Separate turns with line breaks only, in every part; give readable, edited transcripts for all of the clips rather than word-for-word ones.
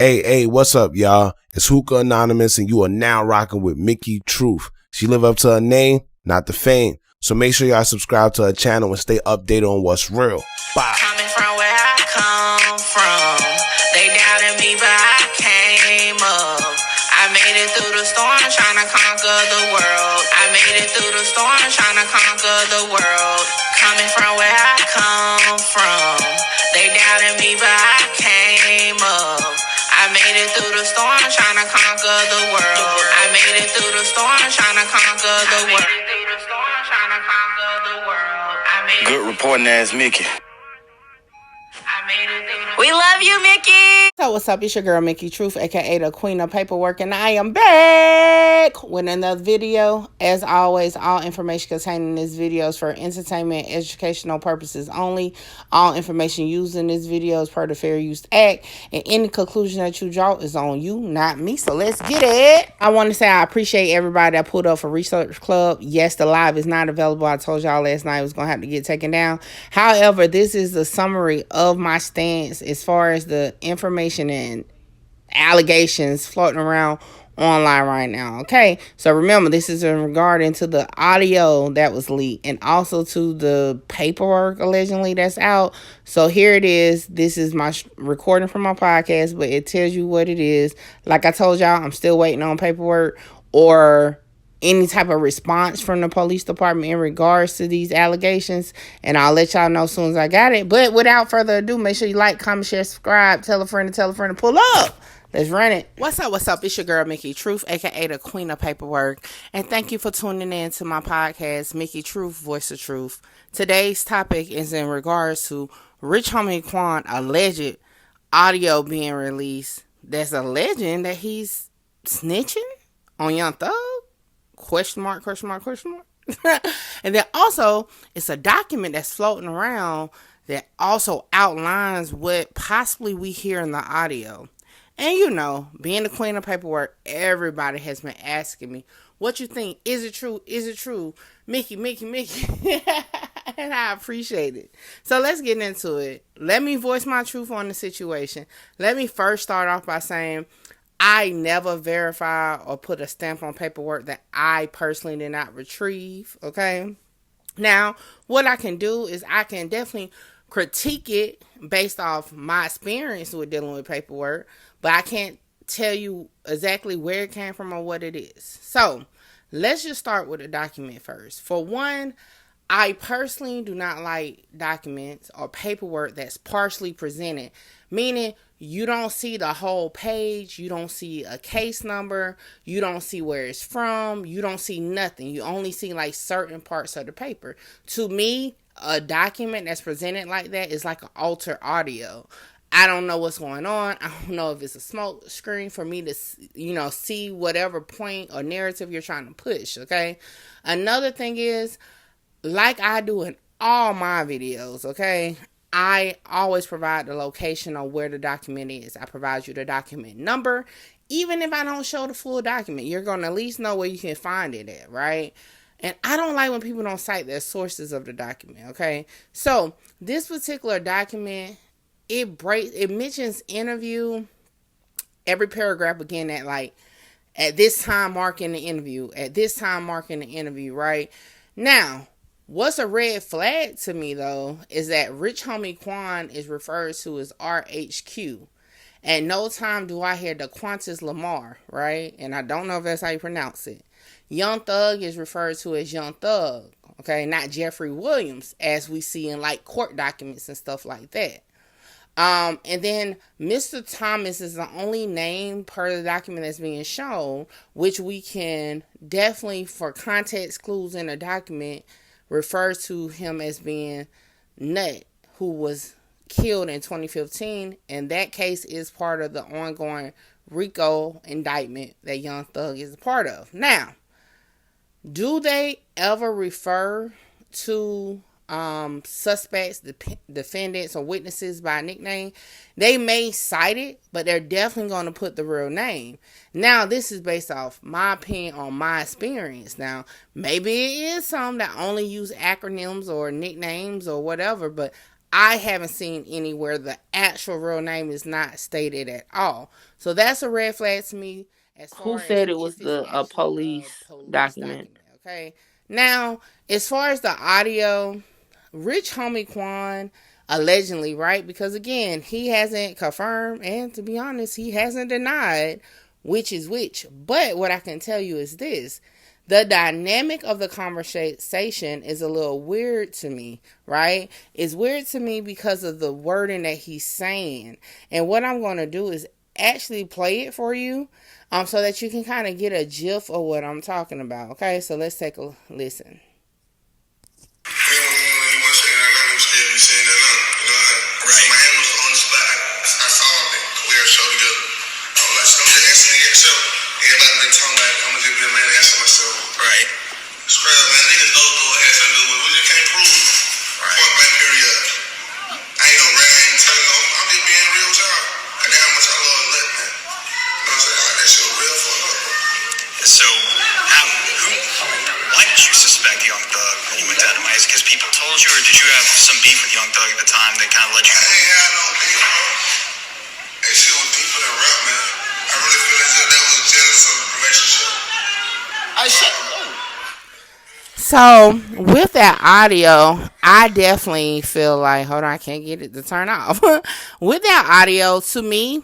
Hey, what's up, y'all? It's Hookah Anonymous, and you are now rocking with Mickey Truth. She live up to her name, not the fame. So make sure y'all subscribe to her channel and stay updated on what's real. Bye.
Coming from where I come from, they doubted me, but I came up. I made it through the storm, trying to conquer the world. I made it through the storm, trying to conquer the world. Coming from where I come from, they doubted me, but I came up. I made it through the storm, trying to conquer the world. I made it through the storm, trying to conquer the world.
Good reporting ass Mickey.
We love you, Mickey.
So what's up? It's your girl Mickey Truth, aka the Queen of Paperwork, and I am back with another video. As always, all information contained in this video is for entertainment and educational purposes only. All information used in this video is per the Fair Use Act, and any conclusion that you draw is on you, not me. So let's get it. I want to say I appreciate everybody that pulled up for Research Club. Yes, the live is not available. I told y'all last night it was gonna have to get taken down. However, this is the summary of my stance as far as the information and allegations floating around online right now. Okay, so remember, this is in regarding to the audio that was leaked and also to the paperwork allegedly that's out. So here it is. This is my recording from my podcast, but it tells you what it is. Like I told y'all, I'm still waiting on paperwork or any type of response from the police department in regards to these allegations, and I'll let y'all know as soon as I got it. But without further ado, make sure you like, comment, share, subscribe, tell a friend to pull up. Let's run it. What's up? It's your girl Mickey Truth, aka the Queen of Paperwork, and thank you for tuning in to my podcast, Mickey Truth, Voice of Truth. Today's topic is in regards to Rich Homie Quan alleged audio being released that's alleging that he's snitching on Young Thug. Question mark. And then also, it's a document that's floating around that also outlines what possibly we hear in the audio. And you know, being the Queen of Paperwork, everybody has been asking me, what you think? Is it true? Is it true? Mickey. And I appreciate it. So let's get into it. Let me voice my truth on the situation. Let me first start off by saying, I never verify or put a stamp on paperwork that I personally did not retrieve, okay? Now, what I can do is I can definitely critique it based off my experience with dealing with paperwork, but I can't tell you exactly where it came from or what it is. So, let's just start with a document first. For one, I personally do not like documents or paperwork that's partially presented, meaning you don't see the whole page, you don't see a case number, you don't see where it's from, you don't see nothing. You only see like certain parts of the paper. To me, a document that's presented like that is like an altered audio. I don't know what's going on. I don't know if it's a smoke screen for me to, see whatever point or narrative you're trying to push, okay? Another thing is, like I do in all my videos, okay, I always provide the location of where the document is. I provide you the document number. Even if I don't show the full document, you're going to at least know where you can find it at, right? And I don't like when people don't cite their sources of the document, okay? So this particular document, it mentions interview, every paragraph again at this time marking the interview, right? Now, what's a red flag to me, though, is that Rich Homie Quan is referred to as RHQ. At no time do I hear the Quantus Lamar, right? And I don't know if that's how you pronounce it. Young Thug is referred to as Young Thug, okay? Not Jeffrey Williams, as we see in, like, court documents and stuff like that. And then Mr. Thomas is the only name per the document that's being shown, which we can definitely, for context clues in a document, refers to him as being Nut, who was killed in 2015, and that case is part of the ongoing RICO indictment that Young Thug is a part of. Now, do they ever refer to suspects, defendants, or witnesses by nickname? They may cite it, but they're definitely going to put the real name. Now, this is based off my opinion on my experience. Now, maybe it is some that only use acronyms or nicknames or whatever, but I haven't seen anywhere the actual real name is not stated at all. So that's a red flag to me as far
Who
as
said it was
if it's
the
actually a
police
police
document?
document. Okay. Now, as far as the audio, Rich Homie Quan allegedly, right? Because again, he hasn't confirmed, and to be honest, he hasn't denied which is which. But what I can tell you is this: the dynamic of the conversation is a little weird to me, right? It's weird to me because of the wording that he's saying. And what I'm going to do is actually play it for you so that you can kind of get a gif of what I'm talking about. Okay, so let's take a listen.
Everybody been talking about it. I'm gonna just be a man and answer myself. Right. Scrap, man. Niggas go ahead and do it. We just can't prove. Right. Point blank period. I ain't no ring. I ain't telling no. I'm just being real with y'all. Cause that's how much I love to let, man. You know what I'm saying? I like that shit real fucked up, bro. So, why did you suspect Young Thug when you went down to Miami? Because people told you, or did you have some beef with Young Thug at the time that kind of led you? I ain't had no beef, bro. That shit was deeper than rap, man. I really feel as if that was jealous of the relationship.
So with that audio, I definitely feel like, hold on, I can't get it to turn off. With that audio, to me,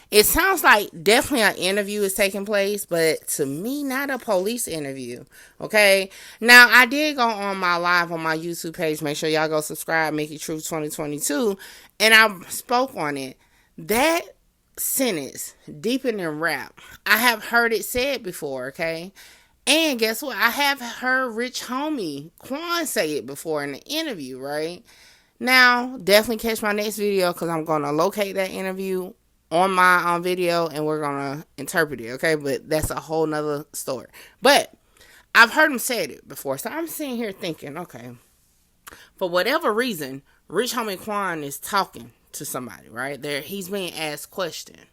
it sounds like definitely an interview is taking place, but to me, not a police interview. Okay. Now, I did go on my live on my YouTube page. Make sure y'all go subscribe, Mickey Truth 2022. And I spoke on it. That sentence, deeper than rap, I have heard it said before. Okay. And guess what? I have heard Rich Homie Quan say it before in the interview, right? Now, definitely catch my next video because I'm going to locate that interview on my video and we're going to interpret it, okay? But that's a whole nother story. But I've heard him say it before, so I'm sitting here thinking, okay, for whatever reason, Rich Homie Quan is talking to somebody, right? There, he's being asked questions.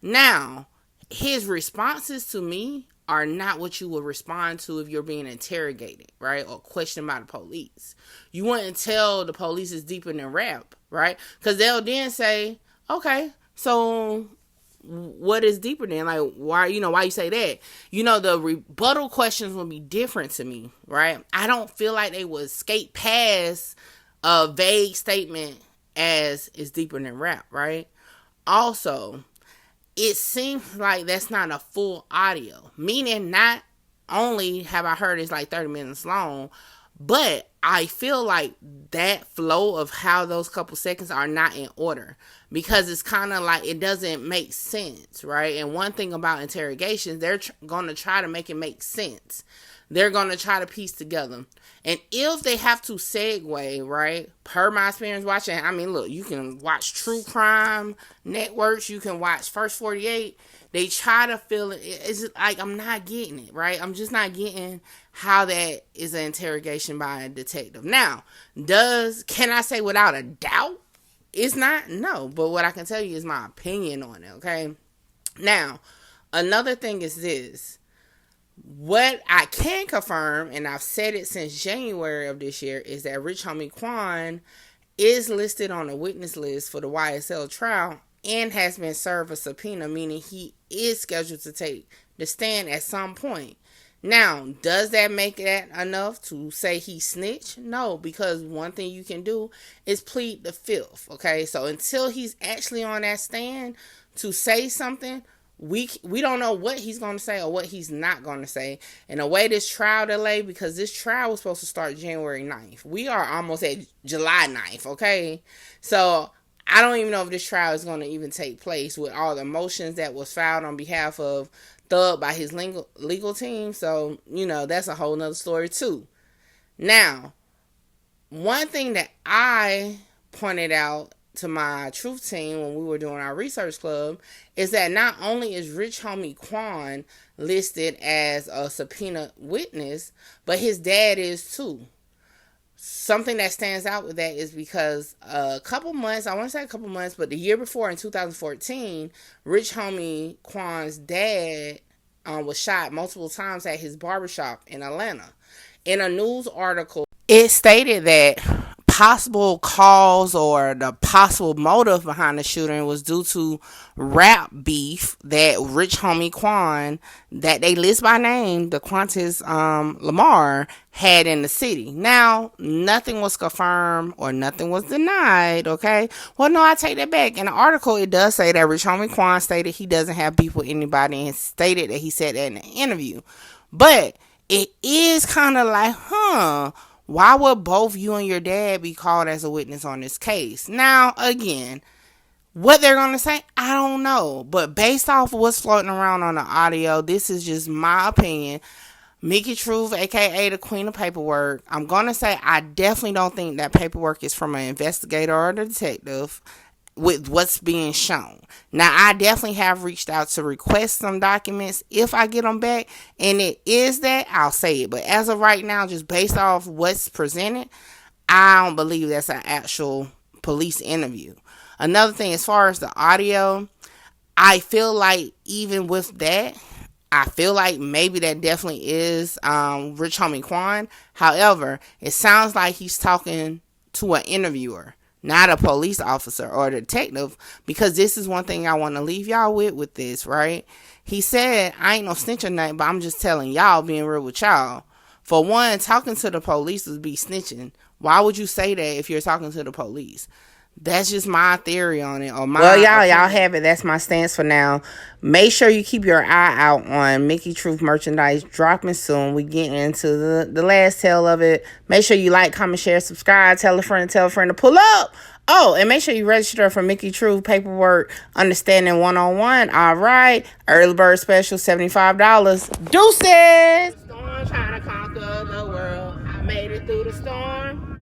Now, his responses to me are not what you would respond to if you're being interrogated, right? Or questioned by the police. You wouldn't tell the police it's deeper than rap, right? Because they'll then say, okay, so what is deeper than? Like, why you say that? The rebuttal questions would be different to me, right? I don't feel like they would skate past a vague statement as it's deeper than rap, right? Also, it seems like that's not a full audio. Meaning not only have I heard it's like 30 minutes long, but I feel like that flow of how those couple seconds are not in order. Because it's kind of like it doesn't make sense, right? And one thing about interrogations, they're going to try to make it make sense. They're going to try to piece together. And if they have to segue, right, per my experience watching, I mean, look, you can watch true crime networks. You can watch First 48. They try to feel it. It's like I'm not getting it, right? I'm just not getting how that is an interrogation by a detective. Now, can I say without a doubt it's not? No. But what I can tell you is my opinion on it, okay? Now, another thing is this. What I can confirm, and I've said it since January of this year, is that Rich Homie Quan is listed on the witness list for the YSL trial and has been served a subpoena, meaning he is scheduled to take the stand at some point. Now, does that make that enough to say he snitched? No, because one thing you can do is plead the fifth, okay? So until he's actually on that stand to say something, we don't know what he's going to say or what he's not going to say. And the way this trial delayed, because this trial was supposed to start January 9th. We are almost at July 9th, okay? So I don't even know if this trial is going to even take place with all the motions that was filed on behalf of Thug by his legal team. So, that's a whole nother story too. Now, one thing that I pointed out to my truth team when we were doing our research club is that not only is Rich Homie Quan listed as a subpoena witness, but his dad is too. Something that stands out with that is because a couple months, but the year before in 2014, Rich Homie Quan's dad was shot multiple times at his barbershop in Atlanta. In a news article, it stated that possible cause or the possible motive behind the shooting was due to rap beef that Rich Homie Quan, that they list by name, the Quantis Lamar, had in the city. Now, nothing was confirmed or nothing was denied, okay? Well, no, I take that back. In the article, it does say that Rich Homie Quan stated he doesn't have beef with anybody and stated that he said that in an interview. But it is kind of like, why would both you and your dad be called as a witness on this case? Now, again, what they're going to say, I don't know. But based off of what's floating around on the audio, this is just my opinion. Mickey Truth, a.k.a. the Queen of Paperwork. I'm going to say I definitely don't think that paperwork is from an investigator or a detective with what's being shown. Now, I definitely have reached out to request some documents. If I get them back and it is that, I'll say it. But as of right now, just based off what's presented, I don't believe that's an actual police interview. Another thing, as far as the audio, I feel like even with that, I feel like maybe that definitely is Rich Homie Quan. However, it sounds like he's talking to an interviewer, not a police officer or a detective, because this is one thing I want to leave y'all with this, right? He said, I ain't no snitch or nothing, but I'm just telling y'all, being real with y'all. For one, talking to the police would be snitching. Why would you say that if you're talking to the police? That's just my theory on it. Or my y'all have it. That's my stance for now. Make sure you keep your eye out on Mickey Truth merchandise dropping soon. We getting into the last tale of it. Make sure you like, comment, share, subscribe, tell a friend to pull up. Oh, and make sure you register for Mickey Truth Paperwork Understanding 101. All right. Early bird special, $75. Deuces.